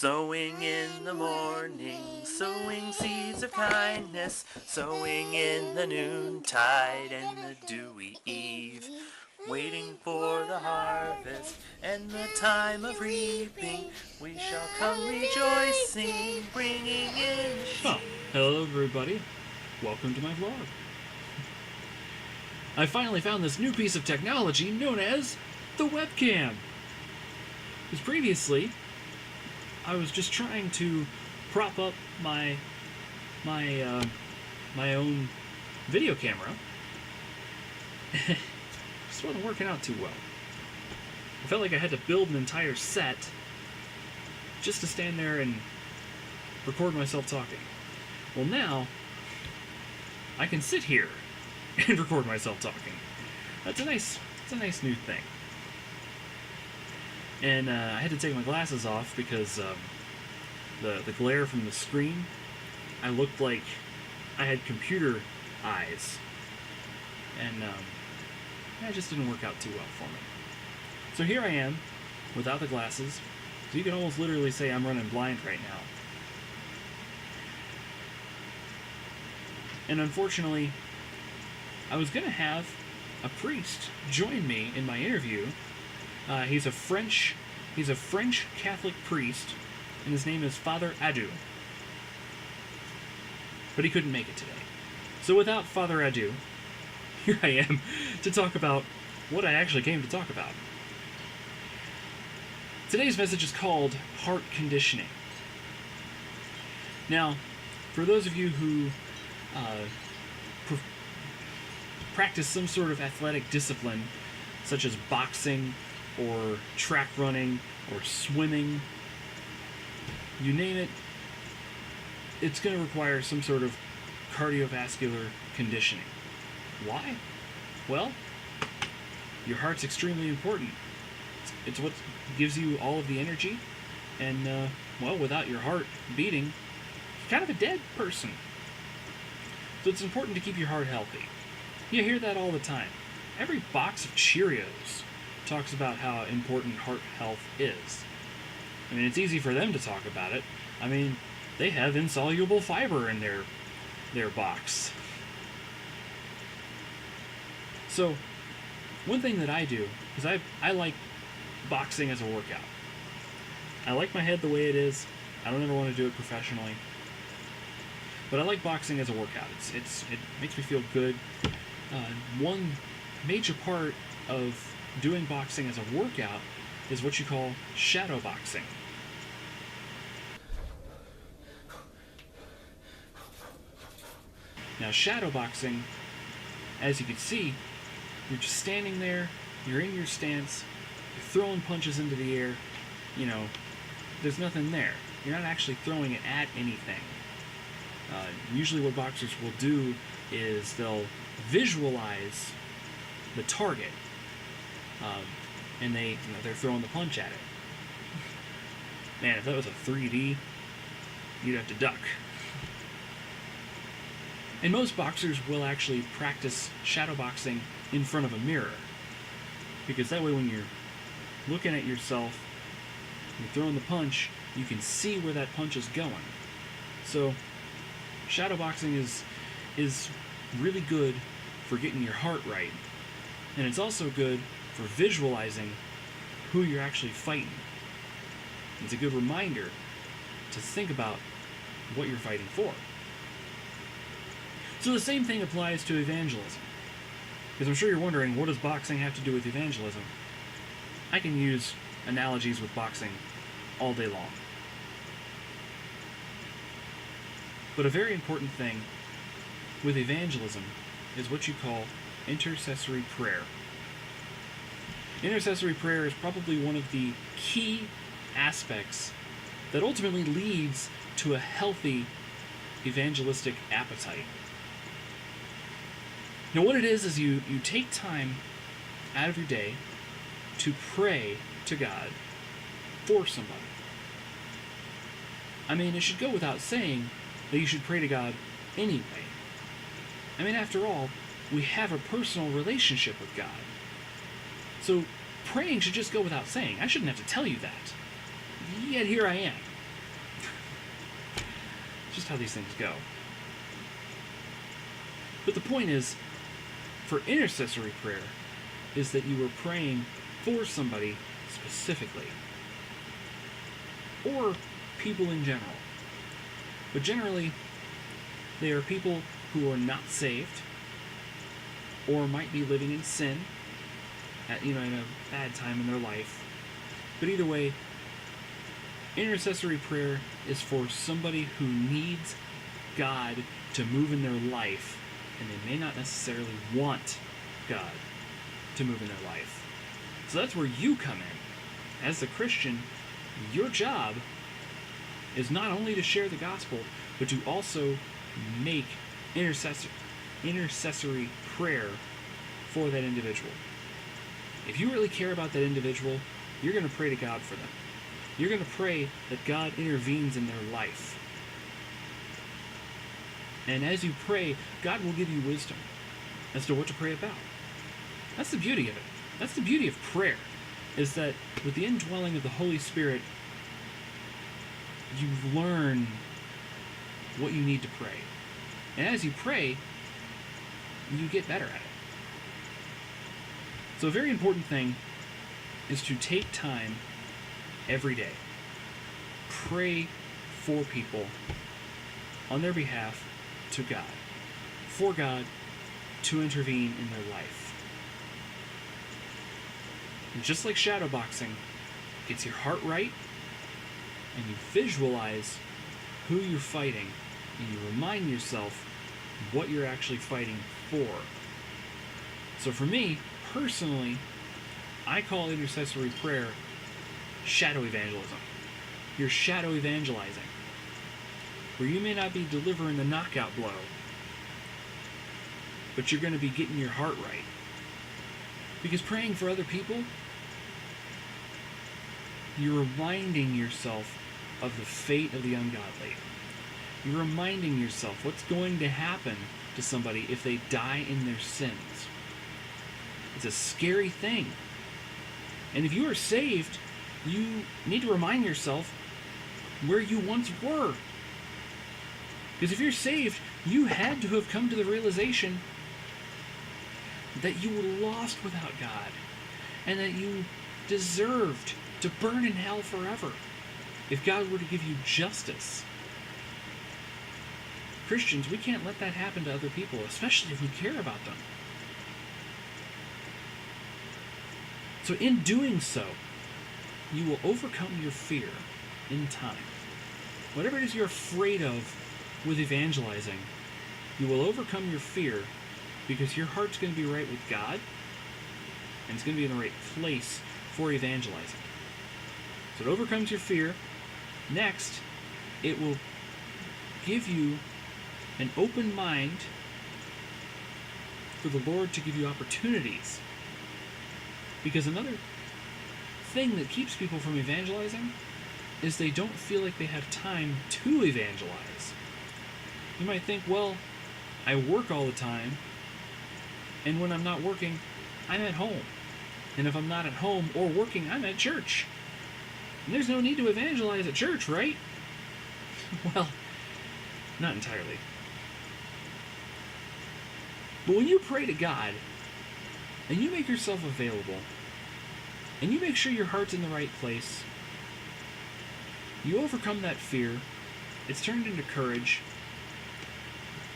Sowing in the morning, sowing seeds of kindness, sowing in the noontide and the dewy eve, waiting for the harvest and the time of reaping, we shall come rejoicing, bringing in the sheep. Hello everybody, welcome to my vlog. I finally found this new piece of technology known as the webcam. Because previously, I was just trying to prop up my own video camera. Just wasn't working out too well. I felt like I had to build an entire set just to stand there and record myself talking. Well, now I can sit here and record myself talking. It's a nice new thing. And I had to take my glasses off because the glare from the screen, I looked like I had computer eyes. And that just didn't work out too well for me. So here I am, without the glasses. So you can almost literally say I'm running blind right now. And unfortunately, I was going to have a priest join me in my interview. He's a French Catholic priest, and his name is Father Adu. But he couldn't make it today. So without Father Adu, here I am to talk about what I actually came to talk about. Today's message is called Heart Conditioning. Now, for those of you who practice some sort of athletic discipline, such as boxing, or track running, or swimming, you name it, it's going to require some sort of cardiovascular conditioning. Why? Well, your heart's extremely important. It's what gives you all of the energy, and, well, without your heart beating, you're kind of a dead person. So it's important to keep your heart healthy. You hear that all the time. Every box of Cheerios talks about how important heart health is. I mean, it's easy for them to talk about it. I mean, they have insoluble fiber in their box. So, one thing that I do is I like boxing as a workout. I like my head the way it is. I don't ever want to do it professionally. But I like boxing as a workout. It makes me feel good. One major part of doing boxing as a workout is what you call shadow boxing. Now, shadow boxing, as you can see, you're just standing there, you're in your stance, you're throwing punches into the air, you know, there's nothing there. You're not actually throwing it at anything. Usually what boxers will do is they'll visualize the target, and they're throwing the punch at it. Man, if that was a 3D, you'd have to duck. And most boxers will actually practice shadow boxing in front of a mirror, because that way when you're looking at yourself, you're throwing the punch, you can see where that punch is going. So shadow boxing is really good for getting your heart right, and it's also good for visualizing who you're actually fighting. It's a good reminder to think about what you're fighting for. So the same thing applies to evangelism. Because I'm sure you're wondering, what does boxing have to do with evangelism? I can use analogies with boxing all day long. But a very important thing with evangelism is what you call intercessory prayer. Intercessory prayer is probably one of the key aspects that ultimately leads to a healthy evangelistic appetite. Now, what it is you take time out of your day to pray to God for somebody. I mean, it should go without saying that you should pray to God anyway. I mean, after all, we have a personal relationship with God. So praying should just go without saying. I shouldn't have to tell you that. Yet here I am. just how these things go. But the point is, for intercessory prayer, is that you are praying for somebody specifically, or people in general. But generally, they are people who are not saved, or might be living in sin at, in a bad time in their life. But either way, intercessory prayer is for somebody who needs God to move in their life, and they may not necessarily want God to move in their life. So that's where you come in. As a Christian, your job is not only to share the gospel, but to also make intercessory prayer for that individual. If you really care about that individual, you're going to pray to God for them. You're going to pray that God intervenes in their life. And as you pray, God will give you wisdom as to what to pray about. That's the beauty of it. That's the beauty of prayer, is that with the indwelling of the Holy Spirit, you learn what you need to pray. And as you pray, you get better at it. So a very important thing is to take time every day. Pray for people on their behalf to God, for God to intervene in their life. And just like shadow boxing, gets your heart right, and you visualize who you're fighting, and you remind yourself what you're actually fighting for. So for me, personally, I call intercessory prayer shadow evangelism. You're shadow evangelizing, where you may not be delivering the knockout blow, but you're going to be getting your heart right. Because praying for other people, you're reminding yourself of the fate of the ungodly. You're reminding yourself what's going to happen to somebody if they die in their sins. It's a scary thing. And if you are saved, you need to remind yourself where you once were. Because if you're saved, you had to have come to the realization that you were lost without God, and that you deserved to burn in hell forever if God were to give you justice. Christians, we can't let that happen to other people, especially if we care about them. So in doing so, you will overcome your fear in time. Whatever it is you're afraid of with evangelizing, you will overcome your fear because your heart's going to be right with God, and it's going to be in the right place for evangelizing. So it overcomes your fear. Next, it will give you an open mind for the Lord to give you opportunities. Because another thing that keeps people from evangelizing is they don't feel like they have time to evangelize. You might think, well, I work all the time, and when I'm not working, I'm at home. And if I'm not at home or working, I'm at church. And there's no need to evangelize at church, right? Well, not entirely. But when you pray to God, and you make yourself available, and you make sure your heart's in the right place, you overcome that fear, it's turned into courage.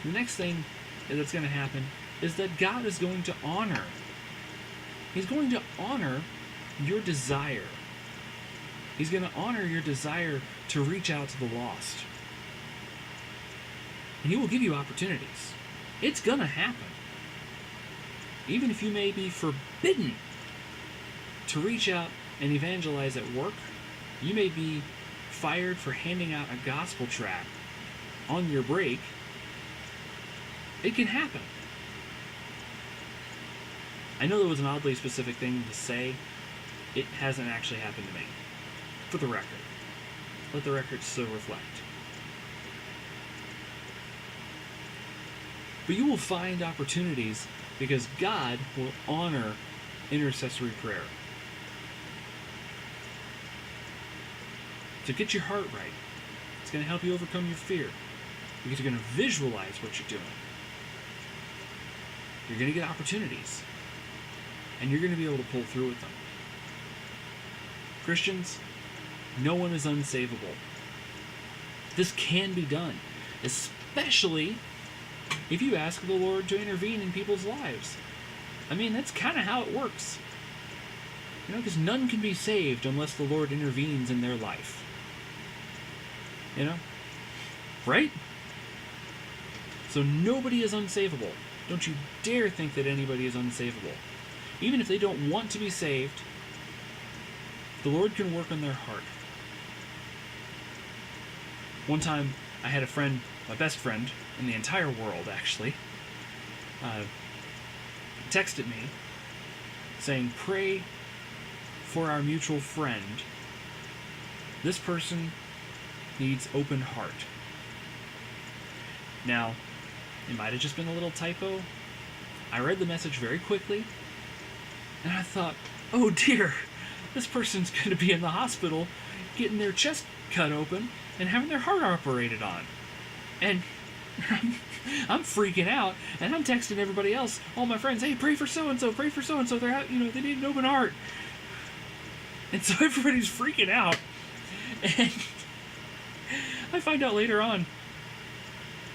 The next thing that's going to happen is that God is going to honor. He's going to honor your desire. He's going to honor your desire to reach out to the lost. And He will give you opportunities. It's going to happen. Even if you may be forbidden to reach out and evangelize at work, you may be fired for handing out a gospel tract on your break. It can happen. I know that was an oddly specific thing to say. It hasn't actually happened to me. For the record. Let the record so reflect. But you will find opportunities because God will honor intercessory prayer. To get your heart right. It's going to help you overcome your fear. because you're going to visualize what you're doing. You're going to get opportunities, and you're going to be able to pull through with them. Christians, no one is unsavable. This can be done, especially if you ask the Lord to intervene in people's lives. I mean, that's kind of how it works. You know, because none can be saved unless the Lord intervenes in their life. You know? Right? So nobody is unsavable. Don't you dare think that anybody is unsavable. Even if they don't want to be saved, the Lord can work on their heart. One time, I had a friend, my best friend in the entire world, actually, texted me saying, "Pray for our mutual friend. This person needs open heart." Now, it might have just been a little typo. I read the message very quickly, and I thought, oh dear, this person's going to be in the hospital getting their chest cut open and having their heart operated on. And I'm freaking out, and I'm texting everybody else, all my friends, hey, pray for so-and-so, pray for so-and-so, they're out, they need an open heart. And so everybody's freaking out. And I find out later on,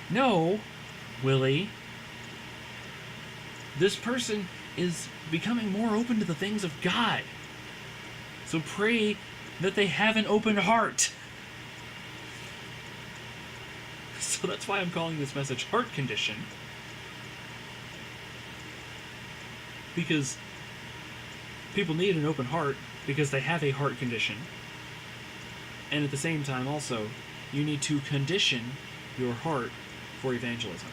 no, Willie, this person is becoming more open to the things of God. So pray that they have an open heart. So that's why I'm calling this message Heart Condition. Because people need an open heart because they have a heart condition. And at the same time also, you need to condition your heart for evangelism.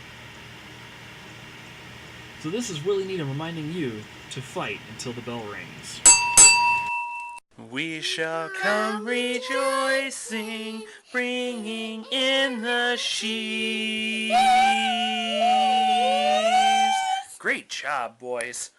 So this is really neat. I'm reminding you to fight until the bell rings. We shall come rejoicing, bringing in the sheaves. Great job, boys.